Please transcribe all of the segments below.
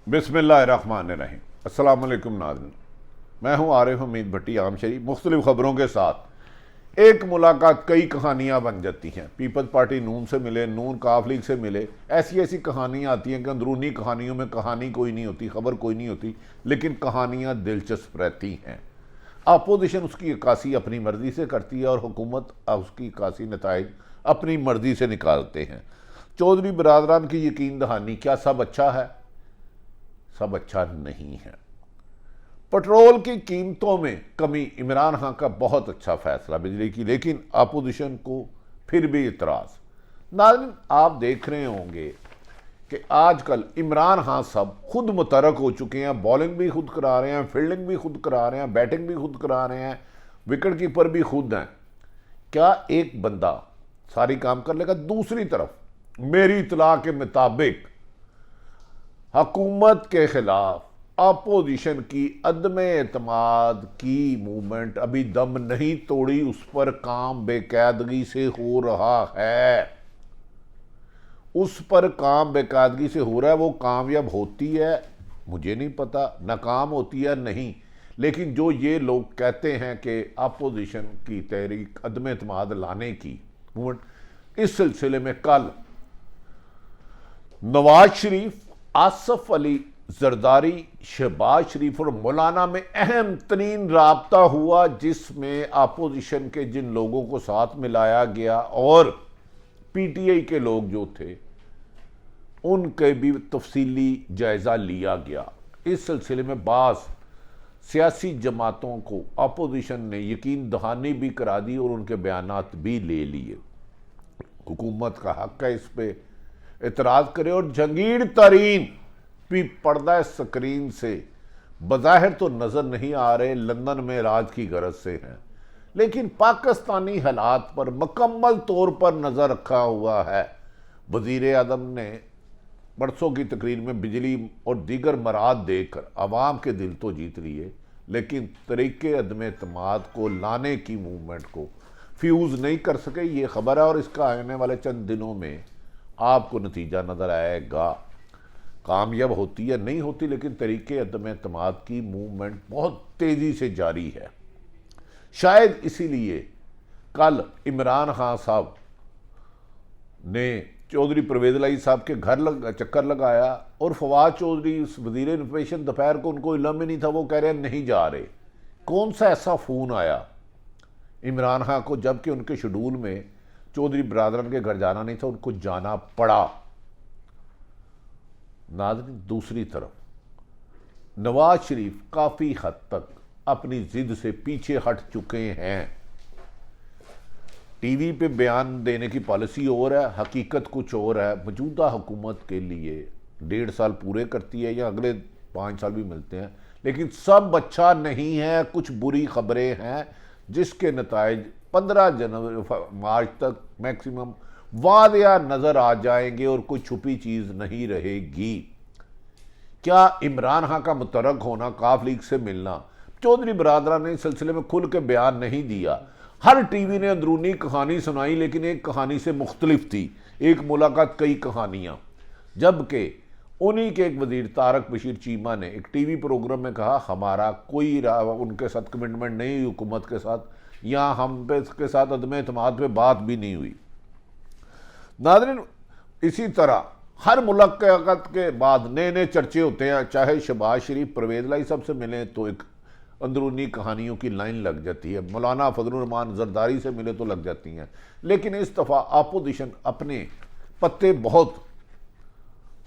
बिस्मिल्लाहिर्रहमानिर्रहीम। अस्सलाम वालेकुम नाज़रीन, मैं हूँ आरिफ हमीद भट्टी आम शरीफ। मुख्तलिफ ख़बरों के साथ एक मुलाकात कई कहानियाँ बन जाती हैं। पीपल्स पार्टी नून से मिले, नून काफ लीग से मिले, ऐसी ऐसी कहानियाँ आती हैं कि अंदरूनी कहानियों में कहानी कोई नहीं होती, खबर कोई नहीं होती, लेकिन कहानियाँ दिलचस्प रहती हैं। अपोजिशन उसकी अक्कासी अपनी मर्जी से करती है और हुकूमत उसकी अक्कासी नताइज अपनी मर्जी से निकालते हैं। चौधरी बरादरान की यकीन दहानी, क्या सब अच्छा है? सब अच्छा नहीं है। पेट्रोल की कीमतों में कमी, इमरान खान का बहुत अच्छा फैसला बिजली की, लेकिन अपोजिशन को फिर भी इतराज। नाज़रीन, आप देख रहे होंगे कि आजकल इमरान खान सब खुद मुतरक हो चुके हैं। बॉलिंग भी खुद करा रहे हैं, फील्डिंग भी खुद करा रहे हैं, बैटिंग भी खुद करा रहे हैं, विकेट कीपर भी खुद हैं। क्या एक बंदा सारी काम कर लेगा? दूसरी तरफ मेरी इतला के मुताबिक हुकूमत के खिलाफ अपोजिशन की अदम एतमाद की मूवमेंट अभी दम नहीं तोड़ी, उस पर काम बेकायदगी से हो रहा है। उस पर काम बेकायदगी से हो रहा है। वो कामयाब होती है मुझे नहीं पता, नाकाम होती है नहीं, लेकिन जो ये लोग कहते हैं कि अपोजिशन की तहरीक अदम एतमाद लाने की मूवमेंट, इस सिलसिले में कल नवाज शरीफ, आसफ अली जरदारी, शहबाज शरीफ और मौलाना में अहम तरीन राब्ता हुआ, जिसमें अपोजिशन के जिन लोगों को साथ मिलाया गया और पीटीआई के लोग जो थे उनके भी तफसीली जायजा लिया गया। इस सिलसिले में बाज़ सियासी जमातों को अपोजिशन ने यकीन दहानी भी करा दी और उनके बयानात भी ले लिए। हुकूमत का हक है इस पे एतराज़ करे, और जंगीर तरीन भी पर्दा स्क्रीन से बज़ाहिर तो नज़र नहीं आ रहे, लंदन में राज की गरज से हैं, लेकिन पाकिस्तानी हालात पर मुकम्मल तौर पर नज़र रखा हुआ है। वज़ीर आज़म ने परसों की तकरीर में बिजली और दीगर मराद देकर आवाम के दिल तो जीत लिए, लेकिन तरीके अदम एतमाद को लाने की मूवमेंट को फ्यूज़ नहीं कर सके। ये खबर है और इसका आने वाले चंद दिनों में आपको नतीजा नज़र आएगा। कामयाब होती है नहीं होती, लेकिन तरीके अदम एतमाद की मूवमेंट बहुत तेज़ी से जारी है। शायद इसीलिए कल इमरान खान साहब ने चौधरी परवेज़ इलाही साहब के घर चक्कर लगाया और फवाद चौधरी वज़ीर इन्फॉर्मेशन दोपहर को उनको इल्म ही नहीं था, वो कह रहे हैं नहीं जा रहे। कौन सा ऐसा फ़ोन आया इमरान खान को, जबकि उनके शेड्यूल में चौधरी बरादरान के घर जाना नहीं था, उनको जाना पड़ा। नाज़रीन, दूसरी तरफ नवाज शरीफ काफ़ी हद तक अपनी ज़िद से पीछे हट चुके हैं। टीवी पे बयान देने की पॉलिसी और है, हकीकत कुछ और है। मौजूदा हुकूमत के लिए 1.5 साल पूरे करती है या अगले 5 साल भी मिलते हैं, लेकिन सब अच्छा नहीं है। कुछ बुरी खबरें हैं जिसके नताइज 15 मार्च तक मैक्सिमम वादिया नज़र आ जाएंगे और कोई छुपी चीज़ नहीं रहेगी। क्या इमरान खान का मुतरक होना, काफ लीग से मिलना, चौधरी बरादरान ने इस सिलसिले में खुल के बयान नहीं दिया। हर टीवी ने अंदरूनी कहानी सुनाई, लेकिन एक कहानी से मुख्तलिफ थी। एक मुलाकात कई कहानियाँ, जबकि उन्हीं के एक वजीर तारक बशीर चीमा ने एक टीवी प्रोग्राम में कहा हमारा कोई उनके साथ कमिटमेंट नहीं हुई, हुकूमत के साथ या हम पे के साथ अदम एतमाद पे बात भी नहीं हुई। नाज़रीन, इसी तरह हर मुलाकात के बाद नए नए चर्चे होते हैं। चाहे शहबाज शरीफ परवेज़ इलाही साहब से मिलें तो एक अंदरूनी कहानियों की लाइन लग जाती है, मौलाना फजलुर रहमान जरदारी से मिले तो लग जाती हैं, लेकिन इस दफ़ा अपोजिशन अपने पत्ते बहुत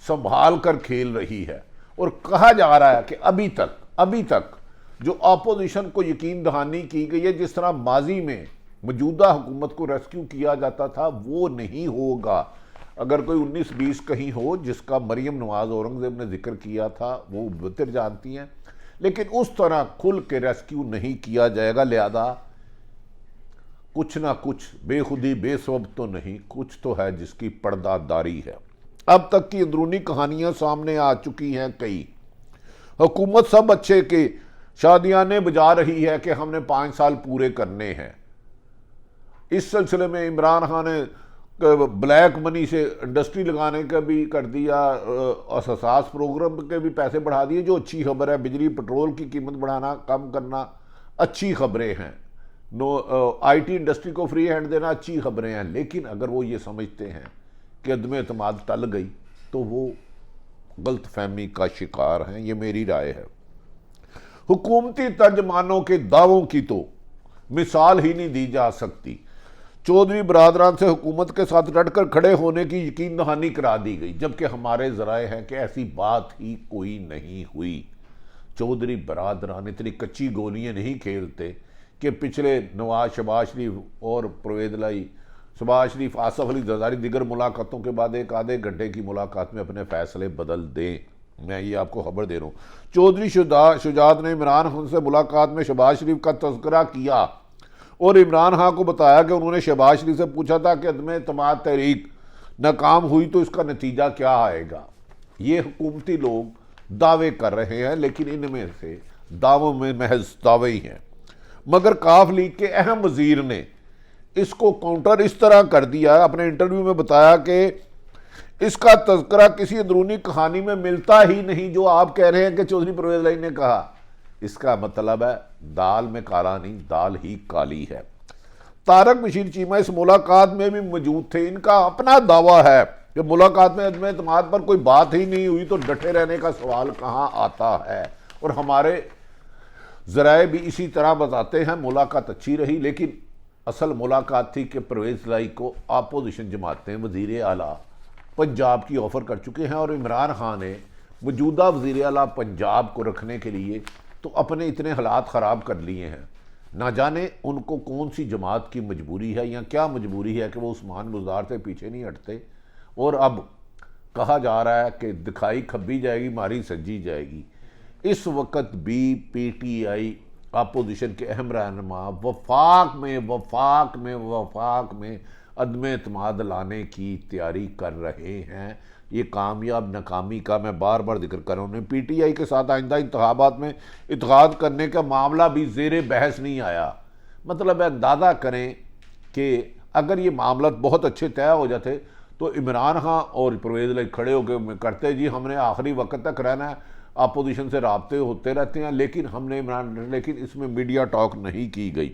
संभाल कर खेल रही है। और कहा जा रहा है कि अभी तक जो अपोजिशन को यकीन दहानी की गई है, जिस तरह माजी में मौजूदा हुकूमत को रेस्क्यू किया जाता था, वो नहीं होगा। अगर कोई 19-20 कहीं हो, जिसका मरियम नवाज औरंगजेब ने जिक्र किया था, वो बेहतर जानती हैं, लेकिन उस तरह खुल के रेस्क्यू नहीं किया जाएगा। लिहाजा कुछ ना कुछ बेखुदी बेसबब तो नहीं, कुछ तो है जिसकी पर्दादारी है। अब तक की अंदरूनी कहानियां सामने आ चुकी हैं कई। हुकूमत सब अच्छे के शादियाने बजा रही है कि हमने 5 साल पूरे करने हैं। इस सिलसिले में इमरान खान ने ब्लैक मनी से इंडस्ट्री लगाने का भी कर दिया, अससास प्रोग्राम के भी पैसे बढ़ा दिए, जो अच्छी खबर है। बिजली पेट्रोल की कीमत बढ़ाना, कम करना अच्छी खबरें हैं। आईटी इंडस्ट्री को फ्री हैंड देना अच्छी खबरें हैं। लेकिन अगर वो ये समझते हैं कि अदम एतमाद टल गई तो वो गलत फहमी का शिकार हैं। ये मेरी राय है। हुकूमती तर्जमानों के दावों की तो मिसाल ही नहीं दी जा सकती। चौधरी बरादरान से हुकूमत के साथ डटकर खड़े होने की यकीन दहानी करा दी गई, जबकि हमारे जराए हैं कि ऐसी बात ही कोई नहीं हुई। चौधरी बरादरान इतनी कच्ची गोलियां नहीं खेलते कि पिछले नवाज शहबाज शरीफ और परवेज लाई, शहबाज शरीफ, आसफ अली जरदारी दिगर मुलाकातों के बाद एक आधे घंटे की मुलाकात में अपने फैसले बदल दें। मैं ये आपको खबर दे रहा हूँ। चौधरी शुजात ने इमरान खान से मुलाकात में शहबाज शरीफ का तज़किरा किया और इमरान खान को बताया कि उन्होंने शहबाज शरीफ से पूछा था कि अदम एतमाद तहरीक नाकाम हुई तो इसका नतीजा क्या आएगा। ये हुकूमती लोग दावे कर रहे हैं, लेकिन इनमें से दावों में महज दावे ही हैं। मगर काफ लीग के अहम वजीर ने इसको काउंटर इस तरह कर दिया, अपने इंटरव्यू में बताया कि इसका तज़किरा किसी अंदरूनी कहानी में मिलता ही नहीं जो आप कह रहे हैं कि चौधरी परवेज लाई ने कहा। इसका मतलब है दाल में काला नहीं, दाल ही काली है। तारक बशीर चीमा इस मुलाकात में भी मौजूद थे। इनका अपना दावा है कि मुलाकात में अदम एतमाद पर कोई बात ही नहीं हुई, तो डटे रहने का सवाल कहाँ आता है। और हमारे जराए भी इसी तरह बताते हैं मुलाकात अच्छी रही, लेकिन असल मुलाकात थी कि परवेज लाई को अपोजिशन जमातें वजीर आला पंजाब की ऑफ़र कर चुके हैं और इमरान खान ने मौजूदा वजीर आला पंजाब को रखने के लिए तो अपने इतने हालात ख़राब कर लिए हैं। ना जाने उनको कौन सी जमात की मजबूरी है या क्या मजबूरी है कि वो उस्मान बुज़दार से पीछे नहीं हटते। और अब कहा जा रहा है कि दिखाई खब्बी जाएगी, मारी सज्जी जाएगी। इस वक्त भी PTI अपोजिशन के अहम रहनुमा वफाक में अदम एतमाद लाने की तैयारी कर रहे हैं। ये कामयाब नाकामी का मैं बार बार जिक्र कर रहा हूँ। PTI के साथ आइंदा इंतखाबात में इत्तेहाद करने का मामला भी ज़ेरे बहस नहीं आया। मतलब अंदाज़ा करें कि अगर ये मामला बहुत अच्छे तय हो जाते तो इमरान खान और परवेज लाई खड़े होकर करते, जी हमने आखिरी वक्त तक रहना है, अपोजिशन से राब्ते होते रहते हैं, लेकिन इसमें मीडिया टॉक नहीं की गई।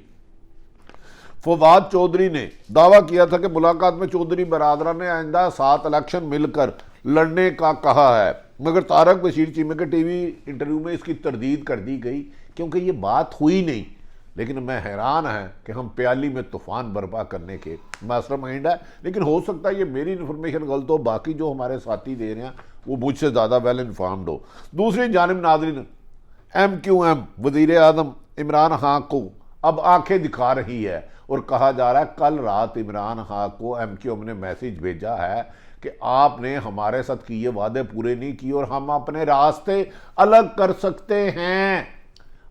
फवाद चौधरी ने दावा किया था कि मुलाकात में चौधरी बरादरान ने आइंदा 7 इलेक्शन मिलकर लड़ने का कहा है, मगर तारक बशीर चीमा के टीवी इंटरव्यू में इसकी तरदीद कर दी गई क्योंकि ये बात हुई नहीं। लेकिन मैं हैरान है कि हम प्याली में तूफान बर्पा करने के मास्टरमाइंड है। लेकिन हो सकता है ये मेरी इन्फॉर्मेशन गलत हो, बाकी जो हमारे साथी दे रहे हैं वो मुझसे ज़्यादा वेल इन्फॉर्म्ड हो। दूसरी जानिब नाज़रीन, MQM वज़ीर आज़म इमरान खान को अब आंखें दिखा रही है और कहा जा रहा है कल रात इमरान खान को MQM ने मैसेज भेजा है कि आपने हमारे साथ किए वादे पूरे नहीं किए और हम अपने रास्ते अलग कर सकते हैं।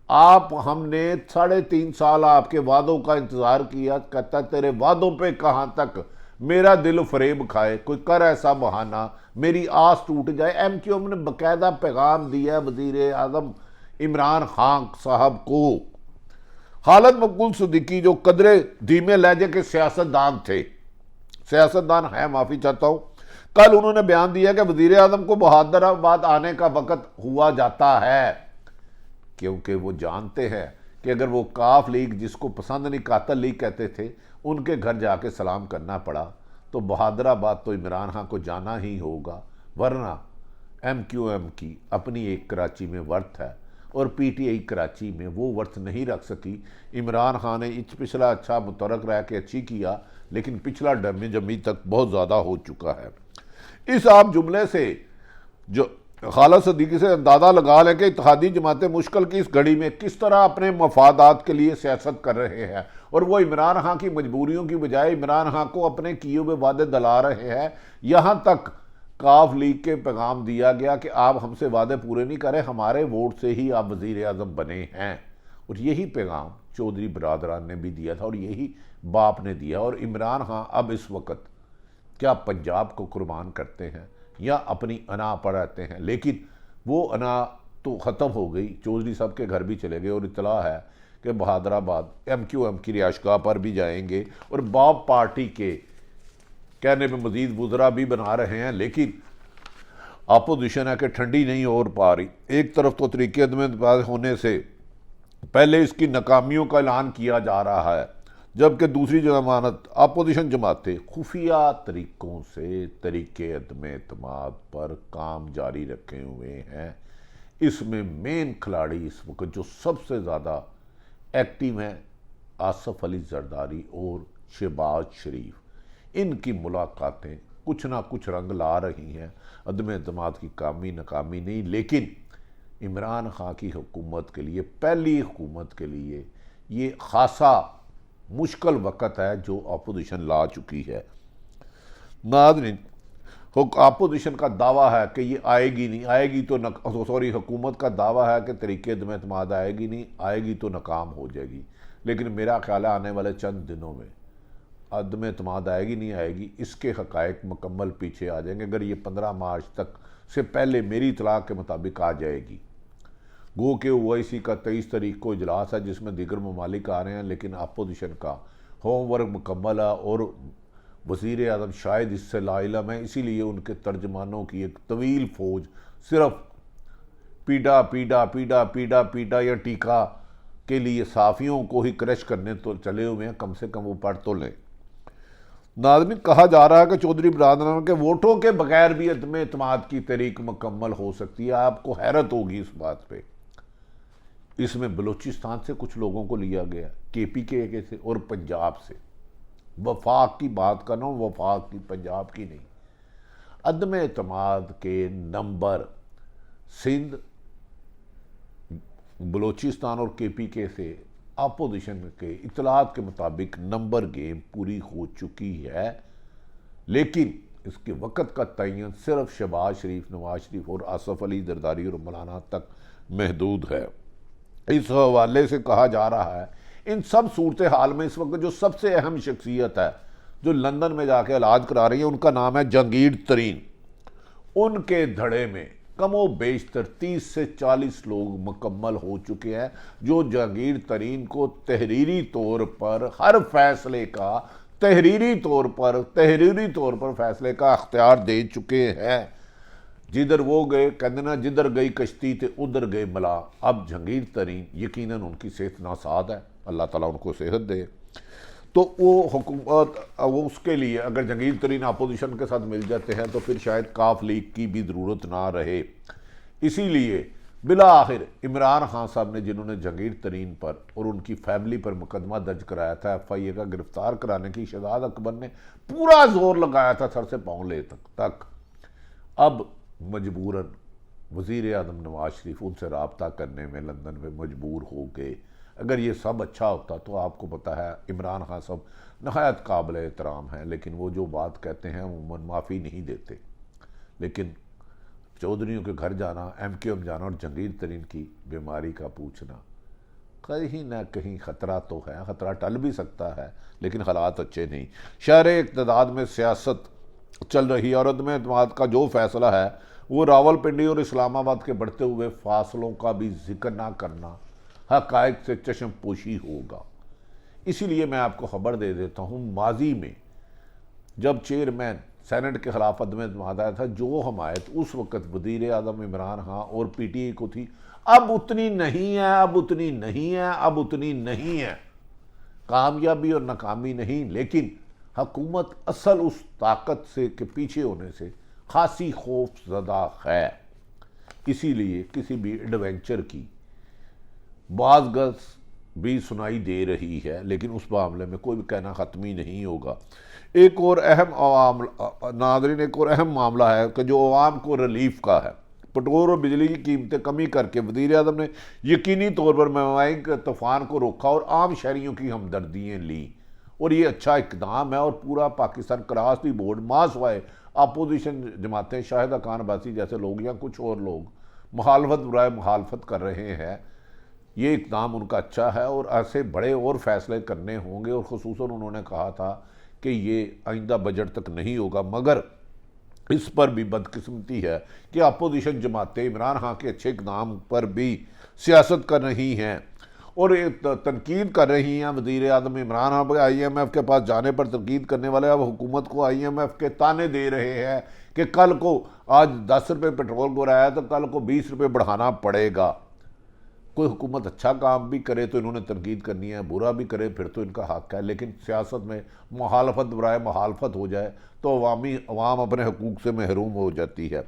हमने 3.5 साल आपके वादों का इंतजार किया, कहता तेरे वादों पे कहां तक, मेरा दिल फरेब खाए, कोई कर ऐसा बहाना मेरी आस टूट जाए। MQM ने बाकायदा पैगाम दिया वजीर आज़म इमरान खान साहब को। खालिद मकबूल सिद्दीकी जो कदरे धीमे लहजे के सियासतदान है, माफ़ी चाहता हूँ, कल उन्होंने बयान दिया कि वजीर आज़म को बहादुराबाद आने का वक्त हुआ जाता है, क्योंकि वो जानते हैं कि अगर वो काफ लीग, जिसको पसंद नहीं कातल लीग कहते थे, उनके घर जाके सलाम करना पड़ा तो बहादुराबाद तो इमरान खान को जाना ही होगा, वरना MQM की अपनी एक कराची में वर्थ है और PTI कराची में वो वर्थ नहीं रख सकी। इमरान खान ने पिछला अच्छा मुतरक रह के अच्छी किया, लेकिन पिछला डमी जमी तक बहुत ज़्यादा हो चुका है। इस आप जुमले से जो खालिद सिद्दीकी से अंदाज़ा लगा लें कि इत्तेहादी जमातें मुश्किल की इस घड़ी में किस तरह अपने मफादात के लिए सियासत कर रहे हैं और वो इमरान खान की मजबूरियों की बजाय इमरान खान को अपने किए हुए वादे दिला रहे हैं। यहाँ तक काफ लीग के पैगाम दिया गया कि आप हमसे वादे पूरे नहीं करें, हमारे वोट से ही आप वज़ीर आज़म बने हैं। और यही पैगाम चौधरी बरादरान ने भी दिया था और यही बाप ने दिया। और इमरान खान अब इस वक्त क्या पंजाब को कुर्बान करते हैं या अपनी अना पर रहते हैं, लेकिन वो अना तो ख़त्म हो गई। चौधरी साहब के घर भी चले गए और इतला है कि बहादुराबाद MQM की रिहाइशगाह पर भी जाएंगे और बाप पार्टी के कहने में मजीद वुज़रा भी बना रहे हैं, लेकिन अपोजिशन है कि ठंडी नहीं हो पा रही। एक तरफ तो तरीके अदम होने से पहले इसकी नाकामियों का ऐलान किया जा रहा है, जबकि दूसरी जमानत अपोजिशन जमातें खुफिया तरीकों से तरीके अदम एतमाद पर काम जारी रखे हुए हैं। इसमें मेन खिलाड़ी इस वक्त जो सबसे ज़्यादा एक्टिव हैं आसफ अली जरदारी और शहबाज शरीफ। इनकी मुलाकातें कुछ ना कुछ रंग ला रही हैं। अदम एतमाद की कामी नाकामी नहीं, लेकिन इमरान खान की हुकूमत के लिए, पहली हुकूमत के लिए ये खासा मुश्किल वक़्त है जो अपोजिशन ला चुकी है। नाज़रीन, अपोजिशन का दावा है कि ये आएगी नहीं, आएगी तो सॉरी हुकूमत का दावा है कि तरीके अदम एतमाद आएगी नहीं, आएगी तो नाकाम हो जाएगी। लेकिन मेरा ख्याल है आने वाले चंद दिनों में अदम एतमाद आएगी नहीं आएगी, इसके हक़ाइक़ मुकम्मल पीछे आ जाएंगे। अगर ये 15 मार्च तक से पहले मेरी इतला के मुताबिक आ जाएगी, गो के OIC का 23 तारीख को इजलास है जिसमें दीगर ममालिक आ रहे हैं, लेकिन अपोजिशन का होमवर्क मुकम्मल है और वज़ीर आज़म शायद इससे लाइलम है। इसीलिए उनके तर्जमानों की एक तवील फ़ौज सिर्फ पीड़ा पीड़ा पीड़ा पीड़ा पीड़ा या टीका के लिए साफ़ियों को ही क्रश करने तो चले हुए हैं। कम से कम वो पढ़ तो लें। नाज़रीन, कहा जा रहा है कि चौधरी बिरादरान के वोटों के बगैर भी अदम एतमाद की तहरीक मुकम्मल हो सकती है। आपको हैरत होगी इस बात पे। इसमें बलूचिस्तान से कुछ लोगों को लिया गया, KPK से और पंजाब से। वफाक की बात कर रहा हूँ, वफाक की, पंजाब की नहीं। अदम एतमाद के नंबर सिंध, बलूचिस्तान और KPK से अपोजिशन के इतलात के मुताबिक नंबर गेम पूरी हो चुकी है, लेकिन इसके वक़्त का तयन सिर्फ शहबाज शरीफ, नवाज शरीफ और आसफ अली जरदारी और मौलाना तक महदूद है। इस हवाले से कहा जा रहा है इन सब सूरत हाल में इस वक्त जो सबसे अहम शख्सियत है जो लंदन में जाके इलाज करा रही है, उनका नाम है जहांगीर तरीन। उनके धड़े में कमो बेशतर 30 से 40 लोग मुकम्मल हो चुके हैं जो जहांगीर तरीन को तहरीरी तौर पर हर फैसले का तहरीरी तौर पर फैसले का अख्तियार दे चुके हैं। जिधर वो गए, कहते ना जिधर गई कश्ती थे उधर गए मला। अब जहांगीर तरीन यकीनन उनकी सेहत नासाद है, अल्लाह ताला उनको सेहत दे, तो वो हुकूमत वो उसके लिए अगर जहांगीर तरीन अपोजिशन के साथ मिल जाते हैं तो फिर शायद काफ लीग की भी ज़रूरत ना रहे। इसीलिए बिला आखिर इमरान खान साहब ने, जिन्होंने जहांगीर तरीन पर और उनकी फैमिली पर मुकदमा दर्ज कराया था, FIA का गिरफ्तार कराने की शहजाद अकबर ने पूरा जोर लगाया था सर से पाँव ले तक। अब मजबूरन वज़ीर आज़म नवाज शरीफ उनसे रब्ता करने में लंदन में मजबूर हो गए। अगर ये सब अच्छा होता तो आपको पता है इमरान खान साहब नहायत काबिल एहतराम हैं, लेकिन वो जो बात कहते हैं वो माफ़ी नहीं देते। लेकिन चौधरियों के घर जाना, MQM जाना और जहांगीर तरीन की बीमारी का पूछना, कहीं ना कहीं ख़तरा तो है। ख़तरा टल भी सकता है लेकिन हालात अच्छे नहीं। शहर इक़्तिदार में सियासत चल रही है और अदम एतमाद का जो फैसला है वो रावलपिंडी और इस्लामाबाद के बढ़ते हुए फासलों का भी जिक्र ना करना हक़ाइक़ से चश्म पोशी होगा। इसीलिए मैं आपको खबर दे देता हूँ, माजी में जब चेयरमैन सेनेट के खिलाफ अदम एतमाद आया था, जो हमायत उस वक़्त वज़ीर आज़म इमरान खान और PTI को थी, अब उतनी नहीं है, अब उतनी नहीं है, अब उतनी नहीं है। कामयाबी और नाकामी नहीं, लेकिन हुकूमत असल उस ताकत से के पीछे होने से खासी खौफज़दा है। इसीलिए किसी भी एडवेंचर की बाज़ भी सुनाई दे रही है, लेकिन उस मामले में कोई भी कहना ख़त्म ही नहीं होगा। एक और अहम नाज़रीन, एक और अहम मामला है कि जो अवाम को रिलीफ का है। पेट्रोल और बिजली की कीमतें कमी करके वज़ीर आज़म ने यकीनी तौर पर महंगाई के तूफ़ान को रोका और आम शहरियों की हमदर्दियाँ ली, और ये अच्छा इकदाम है। और पूरा पाकिस्तान क्रॉस दी बोर्ड मासवाए अपोजिशन जमातें, शाहिदा खान अब्बासी जैसे लोग या कुछ और लोग मुखालफत बुराए मुखालफत कर रहे हैं। ये इकदाम उनका अच्छा है और ऐसे बड़े और फैसले करने होंगे। और ख़ुसूसन उन्होंने कहा था कि ये आइंदा बजट तक नहीं होगा, मगर इस पर भी बदकिस्मती है कि अपोजिशन जमातें इमरान खान के अच्छे इकदाम पर भी सियासत कर रही हैं और ये तनकीद कर रही हैं वज़ीर आज़म इमरान खान IMF के पास जाने पर तनकीद करने वाले अब हुकूमत को IMF के ताने दे रहे हैं कि कल को आज 10 रुपये पेट्रोल को रहा है तो कल को 20 रुपये बढ़ाना पड़ेगा। कोई हुकूमत अच्छा काम भी करे तो इन्होंने तनकीद करनी है, बुरा भी करे फिर तो इनका हक है, लेकिन सियासत में मुखालफत बराए मुखालफत हो जाए तो अवाम अपने हकूक़ से महरूम हो जाती है।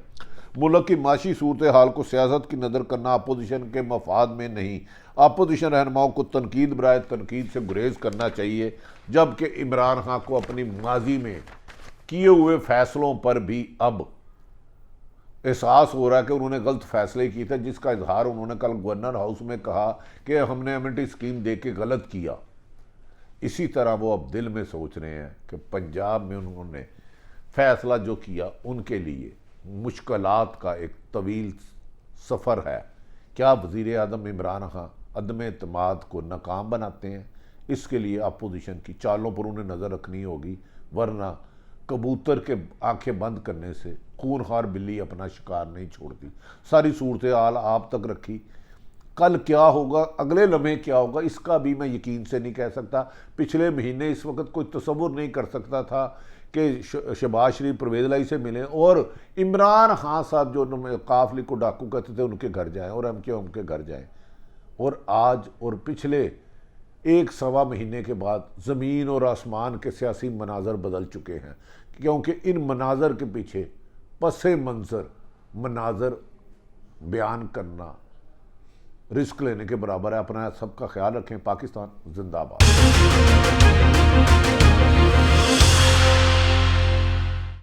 मुल्क की माशी सूरत हाल को सियासत की नज़र करना अपोजिशन के मफाद में नहीं, अपोजिशन रहनुमाओं को तनकीद बराए तनकीद से गुरेज करना चाहिए, जबकि इमरान खान को अपनी माजी में किए हुए फैसलों पर भी अब एहसास हो रहा है कि उन्होंने गलत फैसले किए थे, जिसका इजहार उन्होंने कल गवर्नर हाउस में कहा कि हमने एमिनिटी स्कीम दे के गलत किया। इसी तरह वो अब दिल में सोच रहे हैं कि पंजाब में उन्होंने फैसला जो किया उनके लिए मुश्किलात का एक तवील सफ़र है। क्या वज़ीर आज़म इमरान खान अदम एतमाद को नाकाम बनाते हैं? इसके लिए अपोजिशन की चालों पर उन्हें नज़र रखनी होगी, वरना कबूतर के आंखें बंद करने से खूनखार बिल्ली अपना शिकार नहीं छोड़ती। सारी सूरत हाल आप तक रखी, कल क्या होगा, अगले लम्हे क्या होगा, इसका भी मैं यकीन से नहीं कह सकता। पिछले महीने इस वक्त कोई तसव्वुर नहीं कर सकता था कि शहबाज शरीफ परवेज़ लाई से मिलें और इमरान खान साहब जो काफिले को डाकू कहते थे उनके घर जाएं और MKM के घर जाएं। और आज और पिछले 1-1.25 महीने के बाद ज़मीन और आसमान के सियासी मनाजर बदल चुके हैं, क्योंकि इन मनाजर के पीछे पसे मंज़र मनाजर बयान करना रिस्क लेने के बराबर है। अपना सबका ख्याल रखें। पाकिस्तान जिंदाबाद।